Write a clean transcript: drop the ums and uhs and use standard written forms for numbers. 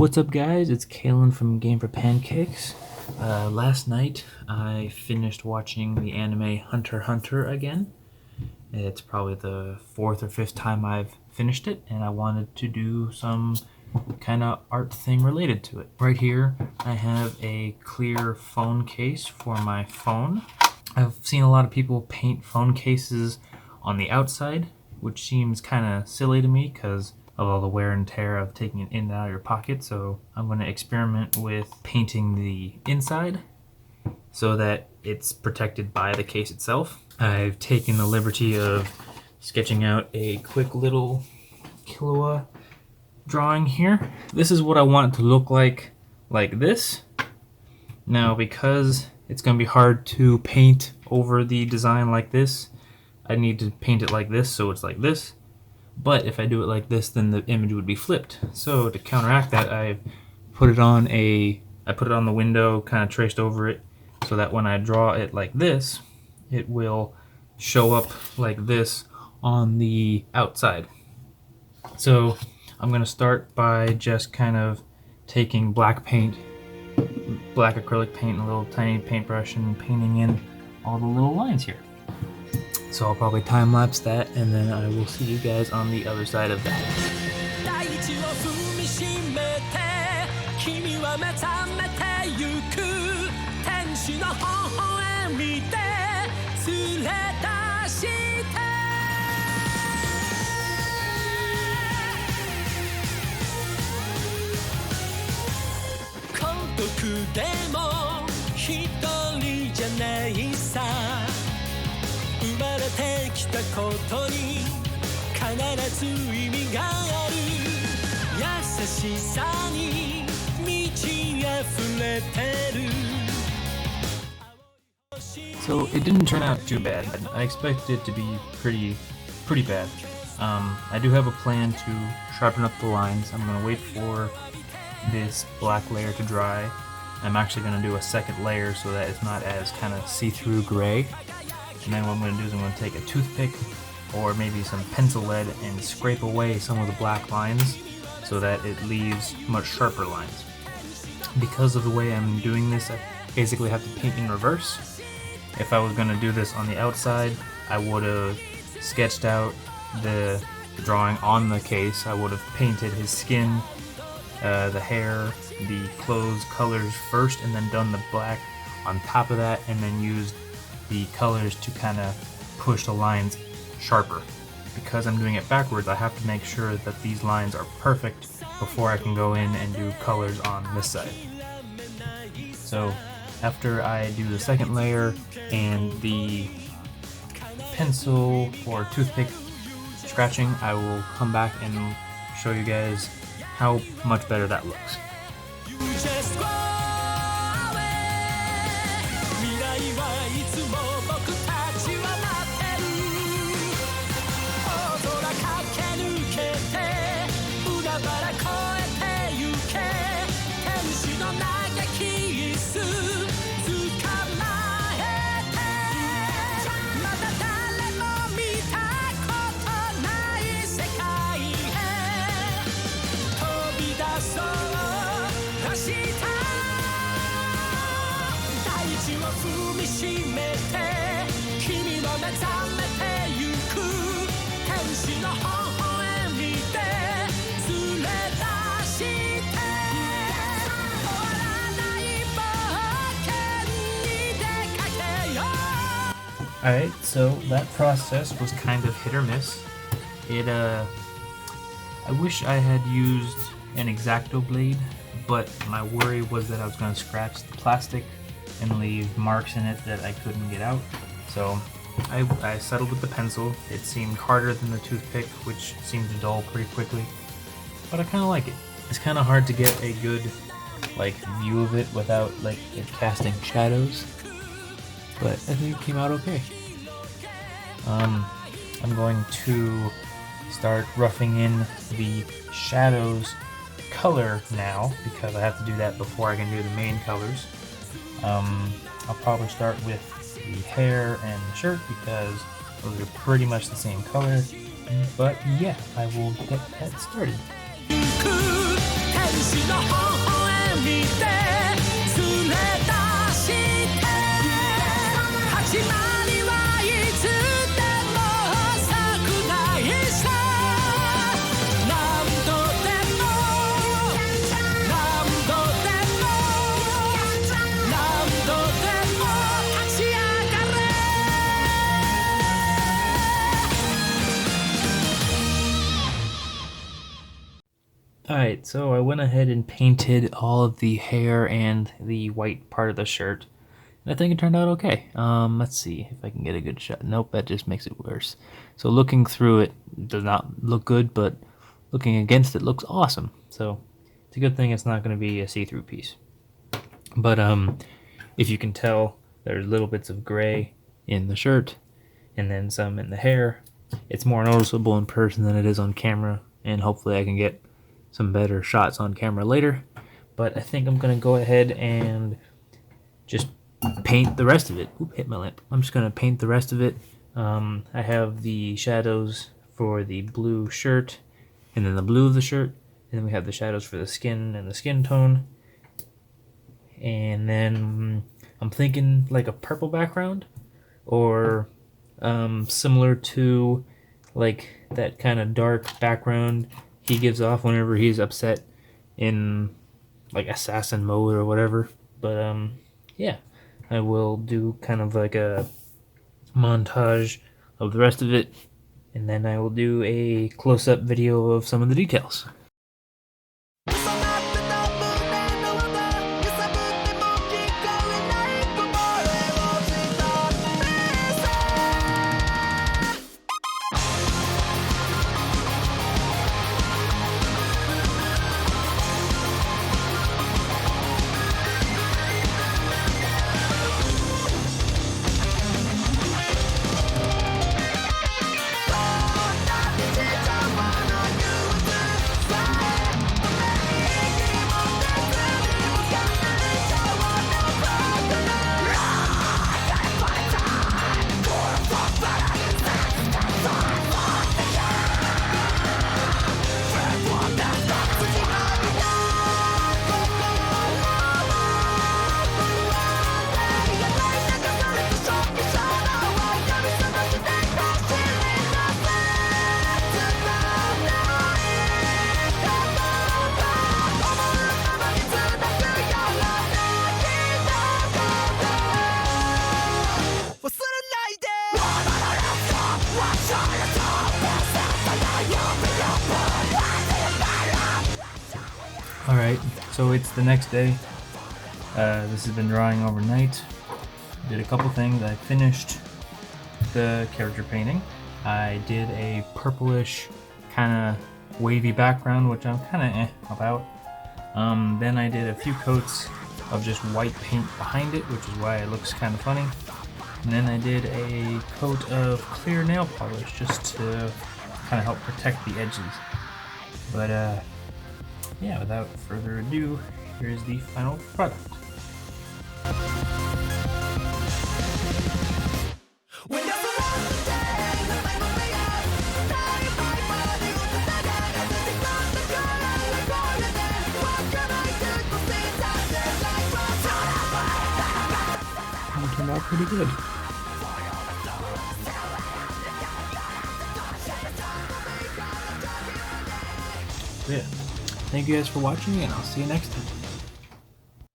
What's up, guys? It's Kalen from Game for Pancakes. Last night I finished watching the anime Hunter x Hunter again. It's probably the fourth or fifth time I've finished it, and I wanted to do some kind of art thing related to it. Right here I have a clear phone case for my phone. I've seen a lot of people paint phone cases on the outside, which seems kind of silly to me because of all the wear and tear of taking it in and out of your pocket. So I'm going to experiment with painting the inside so that it's protected by the case itself. I've taken the liberty of sketching out a quick little Killua drawing here. This is what I want it to look like this. Now, because it's going to be hard to paint over the design like this, I need to paint it like this so it's like this. But if I do it like this, then the image would be flipped. So to counteract that, I put it on the window, kind of traced over it, so that when I draw it like this, it will show up like this on the outside. So I'm going to start by just kind of taking black acrylic paint, and a little tiny paintbrush, and painting in all the little lines here. So I'll probably time-lapse that, and then I will see you guys on the other side of that. So it didn't turn out too bad. I expected it to be pretty bad. I do have a plan to sharpen up the lines. I'm going to wait for this black layer to dry. I'm actually going to do a second layer so that it's not as kind of see-through gray. And then what I'm going to do is I'm going to take a toothpick or maybe some pencil lead and scrape away some of the black lines so that it leaves much sharper lines. Because of the way I'm doing this, I basically have to paint in reverse. If I was going to do this on the outside, I would have sketched out the drawing on the case. I would have painted his skin, the hair, the clothes colors first, and then done the black on top of that, and then used the colors to kind of push the lines sharper. Because I'm doing it backwards, I have to make sure that these lines are perfect before I can go in and do colors on this side. So after I do the second layer and the pencil or toothpick scratching, I will come back and show you guys how much better that looks. Alright, so that process was kind of hit or miss. I wish I had used an X-Acto blade, but my worry was that I was going to scratch the plastic and leave marks in it that I couldn't get out. So I settled with the pencil. It seemed harder than the toothpick, which seemed to dull pretty quickly, but I kind of like it. It's kind of hard to get a good view of it without it casting shadows, but I think it came out okay. I'm going to start roughing in the shadows color now, because I have to do that before I can do the main colors. I'll probably start with the hair and the shirt because those are pretty much the same color, but yeah, I will get that started. Alright, so I went ahead and painted all of the hair and the white part of the shirt. And I think it turned out okay. Let's see if I can get a good shot. Nope, that just makes it worse. So looking through it does not look good, but looking against it looks awesome. So it's a good thing it's not going to be a see-through piece. But if you can tell, there's little bits of gray in the shirt and then some in the hair. It's more noticeable in person than it is on camera, and hopefully I can get some better shots on camera later. But I think I'm gonna go ahead and just paint the rest of it. Oop, hit my lamp. I'm just gonna paint the rest of it. I have the shadows for the blue shirt and then the blue of the shirt, and then we have the shadows for the skin and the skin tone. And then I'm thinking like a purple background, or similar to like that kind of dark background he gives off whenever he's upset in like assassin mode or whatever. But yeah, I will do kind of like a montage of the rest of it, and then I will do a close-up video of some of the details. Alright, so it's the next day. This has been drawing overnight. Did a couple things. I finished the character painting. I did a purplish kind of wavy background, which I'm kind of about. Then I did a few coats of just white paint behind it, which is why it looks kind of funny. And then I did a coat of clear nail polish just to kind of help protect the edges. But yeah, without further ado, here's the final product. It turned out pretty good. Yeah. Thank you guys for watching, and I'll see you next time.